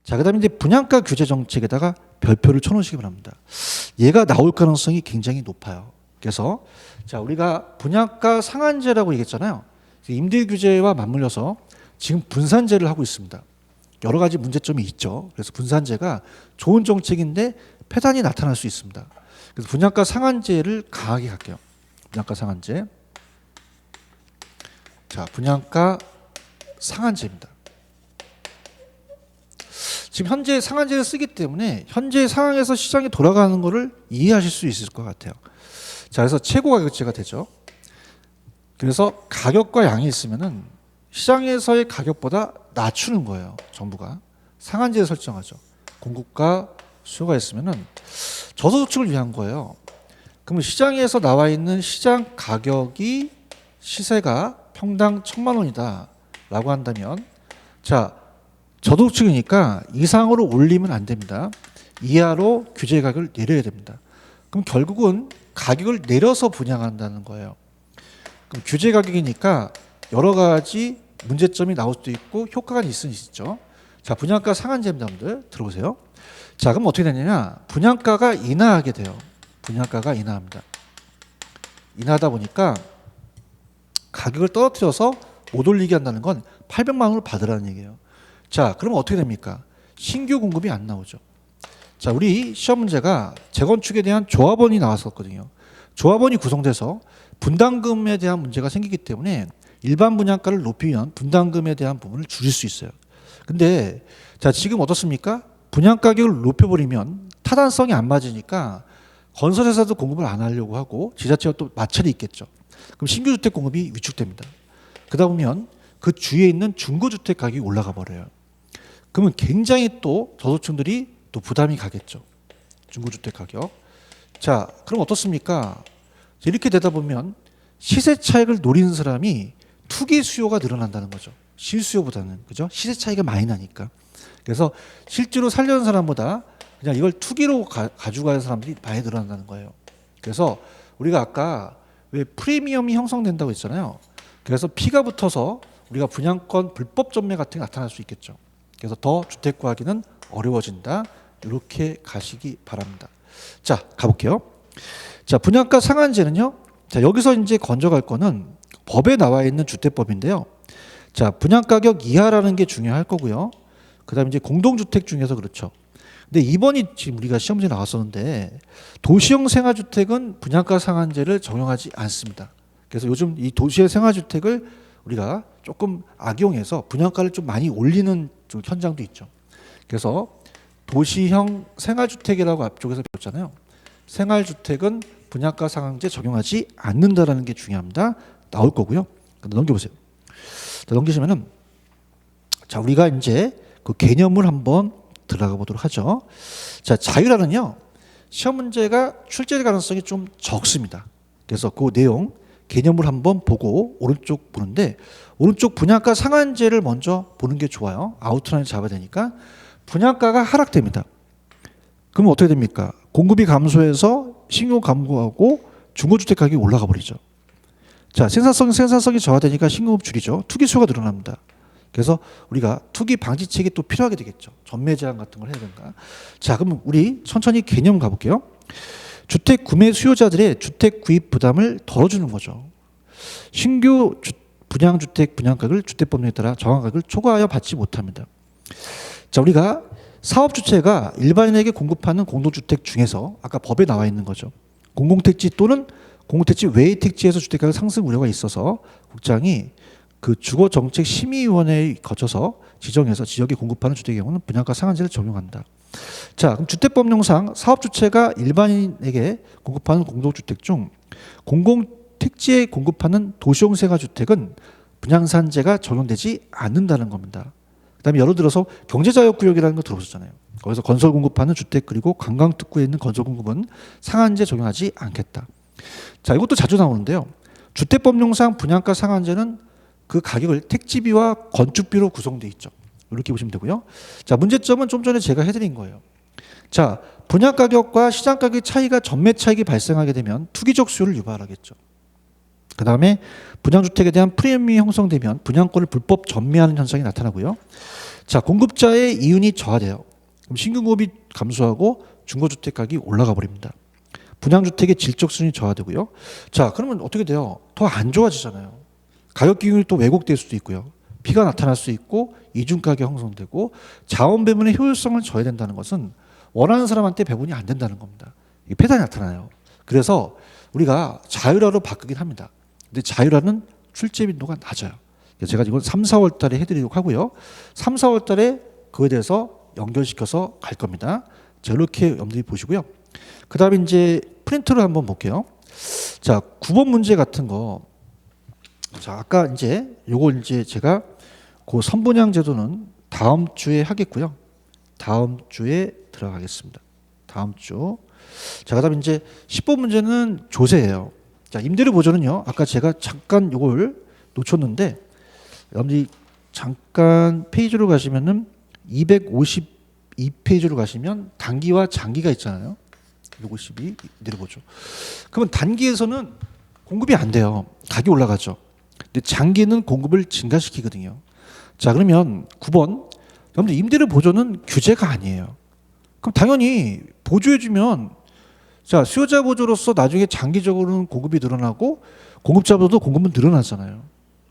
자, 그다음에 이제 분양가 규제 정책에다가 별표를 쳐놓으시기 바랍니다. 얘가 나올 가능성이 굉장히 높아요. 그래서 자, 우리가 분양가 상한제라고 얘기했잖아요. 임대 규제와 맞물려서 지금 분산제를 하고 있습니다. 여러 가지 문제점이 있죠. 그래서 분산제가 좋은 정책인데 폐단이 나타날 수 있습니다. 그래서 분양가 상한제를 강하게 갈게요. 분양가 상한제. 자, 분양가 상한제입니다. 지금 현재 상한제를 쓰기 때문에 현재 상황에서 시장이 돌아가는 것을 이해하실 수 있을 것 같아요. 자, 그래서 최고 가격제가 되죠. 그래서 가격과 양이 있으면은 시장에서의 가격보다 낮추는 거예요. 정부가 상한제를 설정하죠. 공급과 수요가 있으면은 저소득층을 위한 거예요. 그러면 시장에서 나와 있는 시장 가격이 시세가 평당 1,000만 원이다라고 한다면, 자, 저소득층이니까 이상으로 올리면 안 됩니다. 이하로 규제 가격을 내려야 됩니다. 그럼 결국은 가격을 내려서 분양한다는 거예요. 그럼 규제 가격이니까 여러 가지 문제점이 나올 수도 있고 효과가 있을 수 있죠. 자, 분양가 상한제입니다, 여러분들. 들어보세요. 자, 그럼 어떻게 되느냐? 분양가가 인하하게 돼요. 분양가가 인하합니다. 인하하다 보니까 가격을 떨어뜨려서 못 올리게 한다는 건 800만 원을 받으라는 얘기예요. 자, 그럼 어떻게 됩니까? 신규 공급이 안 나오죠. 자, 우리 시험 문제가 재건축에 대한 조합원이 나왔었거든요. 조합원이 구성돼서 분담금에 대한 문제가 생기기 때문에 일반 분양가를 높이면 분담금에 대한 부분을 줄일 수 있어요. 근데 자, 지금 어떻습니까? 분양 가격을 높여버리면 타당성이 안 맞으니까 건설회사도 공급을 안 하려고 하고 지자체가 또 마찰이 있겠죠. 그럼 신규 주택 공급이 위축됩니다. 그러다 보면 그 주위에 있는 중고주택 가격이 올라가 버려요. 그러면 굉장히 또 저소득층들이 또 부담이 가겠죠. 중고주택 가격. 자, 그럼 어떻습니까? 이렇게 되다 보면 시세 차익을 노리는 사람이 투기 수요가 늘어난다는 거죠. 실수요보다는. 그죠? 시세 차이가 많이 나니까. 그래서 실제로 살려는 사람보다 그냥 이걸 투기로 가지고 가는 사람들이 많이 늘어난다는 거예요. 그래서 우리가 아까 왜 프리미엄이 형성된다고 했잖아요. 그래서 피가 붙어서 우리가 분양권 불법 전매 같은 게 나타날 수 있겠죠. 그래서 더 주택 구하기는 어려워진다. 이렇게 가시기 바랍니다. 자, 가볼게요. 자, 분양가 상한제는요. 자, 여기서 이제 건져갈 거는 법에 나와 있는 주택법인데요. 자, 분양가격 이하라는 게 중요할 거고요. 그다음에 이제 공동주택 중에서 그렇죠. 근데 이번이 지금 우리가 시험지에 나왔었는데 도시형 생활주택은 분양가 상한제를 적용하지 않습니다. 그래서 요즘 이 도시의 생활주택을 우리가 조금 악용해서 분양가를 좀 많이 올리는 좀 현장도 있죠. 그래서 도시형 생활주택이라고 앞쪽에서 배웠잖아요. 생활주택은 분양가 상한제 적용하지 않는다라는 게 중요합니다. 나올 거고요. 넘겨보세요. 자, 넘기시면은 자, 우리가 이제 그 개념을 한번 들어가 보도록 하죠. 자, 자유라는요. 시험 문제가 출제 가능성이 좀 적습니다. 그래서 그 내용 개념을 한번 보고 오른쪽 보는데 오른쪽 분양가 상한제를 먼저 보는 게 좋아요. 아웃라인 잡아야 되니까 분양가가 하락됩니다. 그러면 어떻게 됩니까? 공급이 감소해서 신규 감소하고 중고주택 가격이 올라가 버리죠. 자, 생산성이 저하되니까 신공급 줄이죠. 투기 수요가 늘어납니다. 그래서 우리가 투기 방지책이 또 필요하게 되겠죠. 전매 제한 같은 걸 해야 되는가. 자, 그럼 우리 천천히 개념 가볼게요. 주택 구매 수요자들의 주택 구입 부담을 덜어주는 거죠. 신규 분양주택 분양가격을 주택법령에 따라 정한 가격을 초과하여 받지 못합니다. 자, 우리가 사업주체가 일반인에게 공급하는 공동주택 중에서 아까 법에 나와 있는 거죠. 공공택지 또는 공공택지 외의 택지에서 주택가격 상승 우려가 있어서 국장이 그 주거정책심의위원회에 거쳐서 지정해서 지역에 공급하는 주택의 경우는 분양가 상한제를 적용한다. 자, 그럼 주택법령상 사업주체가 일반인에게 공급하는 공동주택 중 공공택지에 공급하는 도시형 생활주택은 분양산제가 적용되지 않는다는 겁니다. 그다음에 예를 들어서 경제자유구역이라는 거 들어보셨잖아요. 거기서 건설 공급하는 주택 그리고 관광특구에 있는 건설 공급은 상한제 적용하지 않겠다. 자, 이것도 자주 나오는데요. 주택법령상 분양가 상한제는 그 가격을 택지비와 건축비로 구성되어 있죠. 이렇게 보시면 되고요. 자, 문제점은 좀 전에 제가 해드린 거예요. 자, 분양가격과 시장가격의 차이가 전매 차익이 발생하게 되면 투기적 수요를 유발하겠죠. 그 다음에 분양주택에 대한 프리미엄이 형성되면 분양권을 불법 전매하는 현상이 나타나고요. 자, 공급자의 이윤이 저하돼요. 그럼 신규 공급이 감소하고 중고주택 가격이 올라가 버립니다. 분양주택의 질적 수준이 저하되고요. 자, 그러면 어떻게 돼요? 더 안 좋아지잖아요. 가격 기준이 또 왜곡될 수도 있고요. 피가 나타날 수 있고 이중가격 형성되고 자원 배분의 효율성을 저해된다는 것은 원하는 사람한테 배분이 안 된다는 겁니다. 이게 폐단이 나타나요. 그래서 우리가 자율화로 바꾸긴 합니다. 근데 자율화는 출제 빈도가 낮아요. 제가 이건 3, 4월 달에 해드리도록 하고요. 3, 4월 달에 그거에 대해서 연결시켜서 갈 겁니다. 자, 이렇게 염두에 보시고요. 그 다음에 이제 프린트를 한번 볼게요. 자, 9번 문제 같은 거. 자, 아까 이제 요걸 이제 제가 그 선분양 제도는 다음 주에 하겠고요. 다음 주에 들어가겠습니다. 다음 주. 자, 그다음에 이제 10번 문제는 조세예요. 자, 임대료 보조는요. 아까 제가 잠깐 요걸 놓쳤는데 여러분들이 잠깐 페이지로 가시면은 252페이지로 가시면 단기와 장기가 있잖아요. 252 임대료 보조. 그러면 단기에서는 공급이 안 돼요. 가격이 올라가죠. 근데 장기는 공급을 증가시키거든요. 자, 그러면 9번. 여러분들 임대료 보조는 규제가 아니에요. 그럼 당연히 보조해주면 자, 수요자 보조로서 나중에 장기적으로는 공급이 늘어나고 공급자보다도 공급은 늘어나잖아요.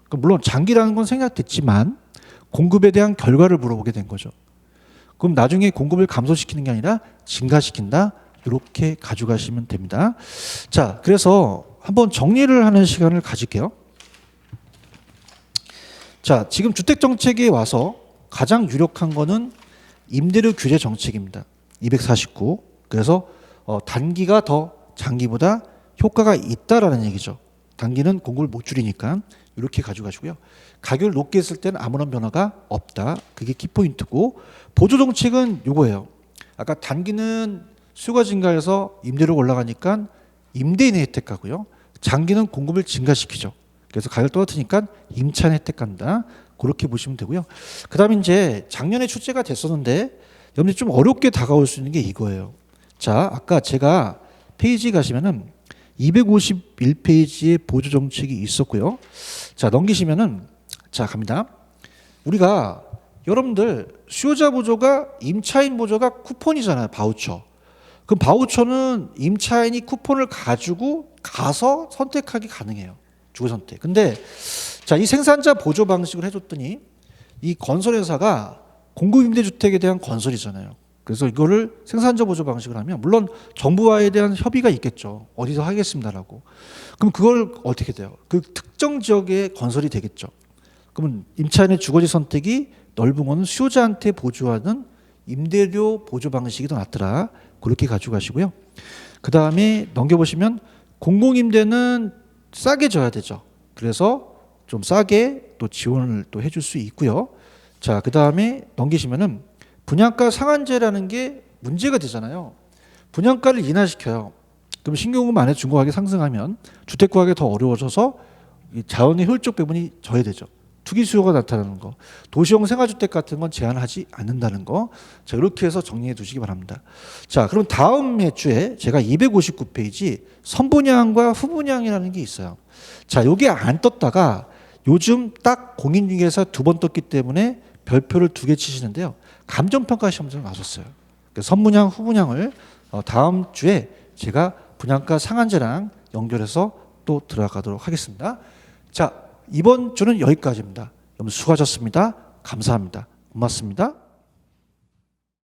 그럼 물론 장기라는 건 생략됐지만 공급에 대한 결과를 물어보게 된 거죠. 그럼 나중에 공급을 감소시키는 게 아니라 증가시킨다. 이렇게 가져가시면 됩니다. 자, 그래서 한번 정리를 하는 시간을 가질게요. 자, 지금 주택정책에 와서 가장 유력한 거는 임대료 규제 정책입니다. 249. 그래서 단기가 더 장기보다 효과가 있다라는 얘기죠. 단기는 공급을 못 줄이니까 이렇게 가져가시고요. 가격을 높게 했을 때는 아무런 변화가 없다. 그게 키포인트고, 보조 정책은 요거예요. 아까 단기는 수요가 증가해서 임대료가 올라가니까 임대인의 혜택 가고요. 장기는 공급을 증가시키죠. 그래서 가격을 떨어뜨리니까 임차인 혜택 간다. 그렇게 보시면 되고요. 그 다음에 이제 작년에 출제가 됐었는데 여러분들이 좀 어렵게 다가올 수 있는 게 이거예요. 자, 아까 제가 페이지 가시면은 251페이지에 보조 정책이 있었고요. 자, 넘기시면은 자, 갑니다. 우리가 여러분들 수요자 보조가 임차인 보조가 쿠폰이잖아요. 바우처. 그럼 바우처는 임차인이 쿠폰을 가지고 가서 선택하기 가능해요. 주거 선택. 근데 자, 이 생산자 보조 방식을 해줬더니 이 건설회사가 공급임대주택에 대한 건설이잖아요. 그래서 이거를 생산자 보조 방식을 하면 물론 정부와에 대한 협의가 있겠죠. 어디서 하겠습니다라고. 그럼 그걸 어떻게 돼요? 그 특정 지역에 건설이 되겠죠. 그러면 임차인의 주거지 선택이 넓은 거는 수요자한테 보조하는 임대료 보조 방식이 더 낫더라. 그렇게 가져가시고요. 그 다음에 넘겨보시면 공공임대는 싸게 줘야 되죠. 그래서 좀 싸게 또 지원을 또 해줄 수 있고요. 자, 그 다음에 넘기시면은 분양가 상한제라는 게 문제가 되잖아요. 분양가를 인하시켜요. 그럼 신규공급 안에 중고가격이 상승하면 주택구하기 더 어려워져서 이 자원의 효율적 배분이 저해되죠. 투기 수요가 나타나는 거, 도시형 생활주택 같은 건 제한하지 않는다는 거. 자, 이렇게 해서 정리해 두시기 바랍니다. 자, 그럼 다음 주에 제가 259페이지 선분양과 후분양이라는 게 있어요. 자, 여기 안 떴다가 요즘 딱 공인중개사 2번 떴기 때문에 별표를 2개 치시는데요. 감정평가 시험도 나섰어요. 선분양, 후분양을 다음 주에 제가 분양가 상한제랑 연결해서 또 들어가도록 하겠습니다. 자, 이번 주는 여기까지입니다. 여러분 수고하셨습니다. 감사합니다. 고맙습니다.